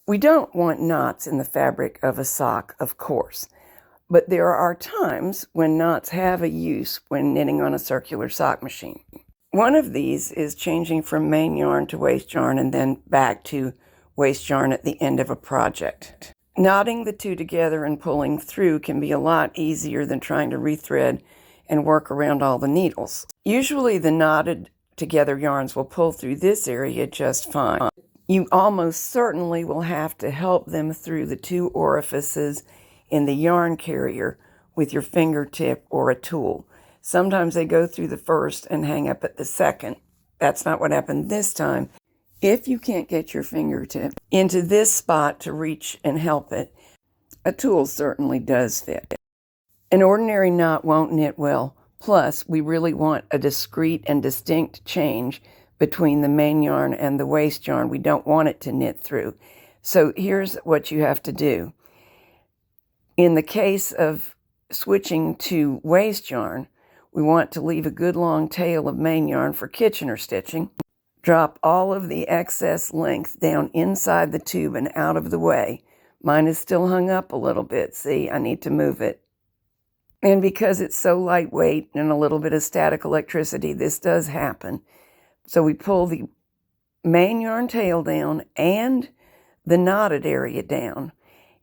We don't want knots in the fabric of a sock, of course, but there are times when knots have a use when knitting on a circular sock machine. One of these is changing from main yarn to waste yarn and then back to waste yarn at the end of a project. Knotting the two together and pulling through can be a lot easier than trying to rethread and work around all the needles. Usually the knotted together yarns will pull through this area just fine. You almost certainly will have to help them through the two orifices in the yarn carrier with your fingertip or a tool. Sometimes they go through the first and hang up at the second. That's not what happened this time. If you can't get your fingertip into this spot to reach and help it, a tool certainly does fit. An ordinary knot won't knit well. Plus, we really want a discrete and distinct change between the main yarn and the waste yarn. We don't want it to knit through. So here's what you have to do. In the case of switching to waste yarn, we want to leave a good long tail of main yarn for Kitchener stitching. Drop all of the excess length down inside the tube and out of the way. Mine is still hung up a little bit. See, I need to move it. And because it's so lightweight and a little bit of static electricity, this does happen. So we pull the main yarn tail down and the knotted area down,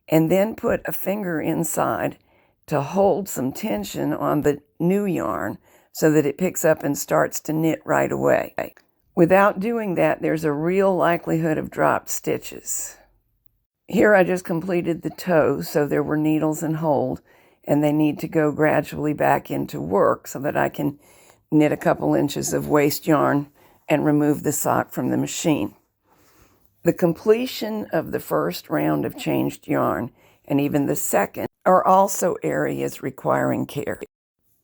and then put a finger inside to hold some tension on the new yarn so that it picks up and starts to knit right away. Without doing that, there's a real likelihood of dropped stitches. Here I just completed the toe, so there were needles and hold, and they need to go gradually back into work so that I can knit a couple inches of waste yarn and remove the sock from the machine. The completion of the first round of changed yarn and even the second are also areas requiring care.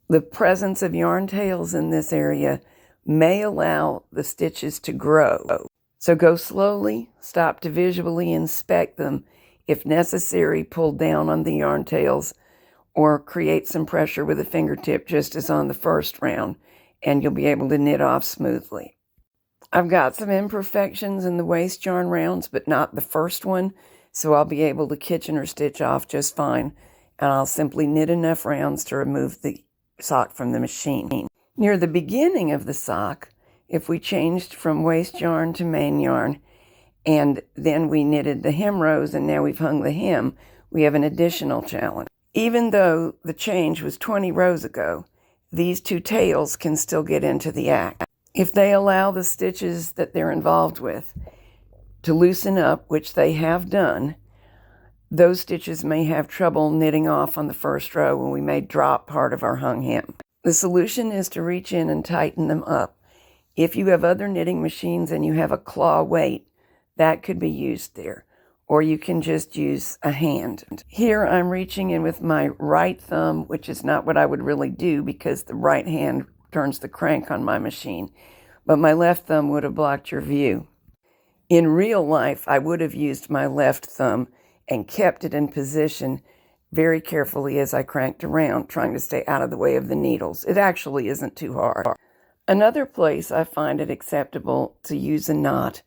The presence of yarn tails in this area may allow the stitches to grow. So go slowly, stop to visually inspect them. If necessary, pull down on the yarn tails or create some pressure with a fingertip just as on the first round, and you'll be able to knit off smoothly. I've got some imperfections in the waste yarn rounds, but not the first one, so I'll be able to Kitchener stitch off just fine, and I'll simply knit enough rounds to remove the sock from the machine. Near the beginning of the sock, if we changed from waste yarn to main yarn, and then we knitted the hem rows and now we've hung the hem, we have an additional challenge. Even though the change was 20 rows ago, these two tails can still get into the act. If they allow the stitches that they're involved with to loosen up, which they have done, those stitches may have trouble knitting off on the first row and we may drop part of our hung hem. The solution is to reach in and tighten them up. If you have other knitting machines and you have a claw weight, that could be used there. Or you can just use a hand. Here I'm reaching in with my right thumb, which is not what I would really do because the right hand turns the crank on my machine, but my left thumb would have blocked your view. In real life, I would have used my left thumb and kept it in position very carefully as I cranked around, trying to stay out of the way of the needles. It actually isn't too hard. Another place I find it acceptable to use a knot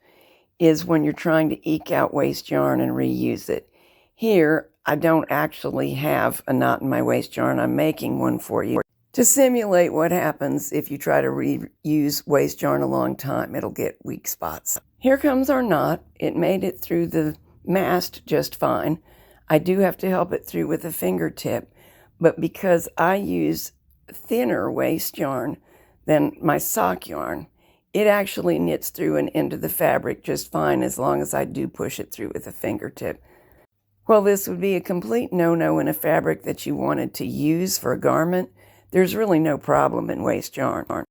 is when you're trying to eke out waste yarn and reuse it. Here, I don't actually have a knot in my waste yarn. I'm making one for you to simulate what happens if you try to reuse waste yarn a long time. It'll get weak spots. Here comes our knot. It made it through the mast just fine. I do have to help it through with a fingertip, but because I use thinner waste yarn than my sock yarn, it actually knits through and into the fabric just fine as long as I do push it through with a fingertip. While this would be a complete no-no in a fabric that you wanted to use for a garment, there's really no problem in waste yarn.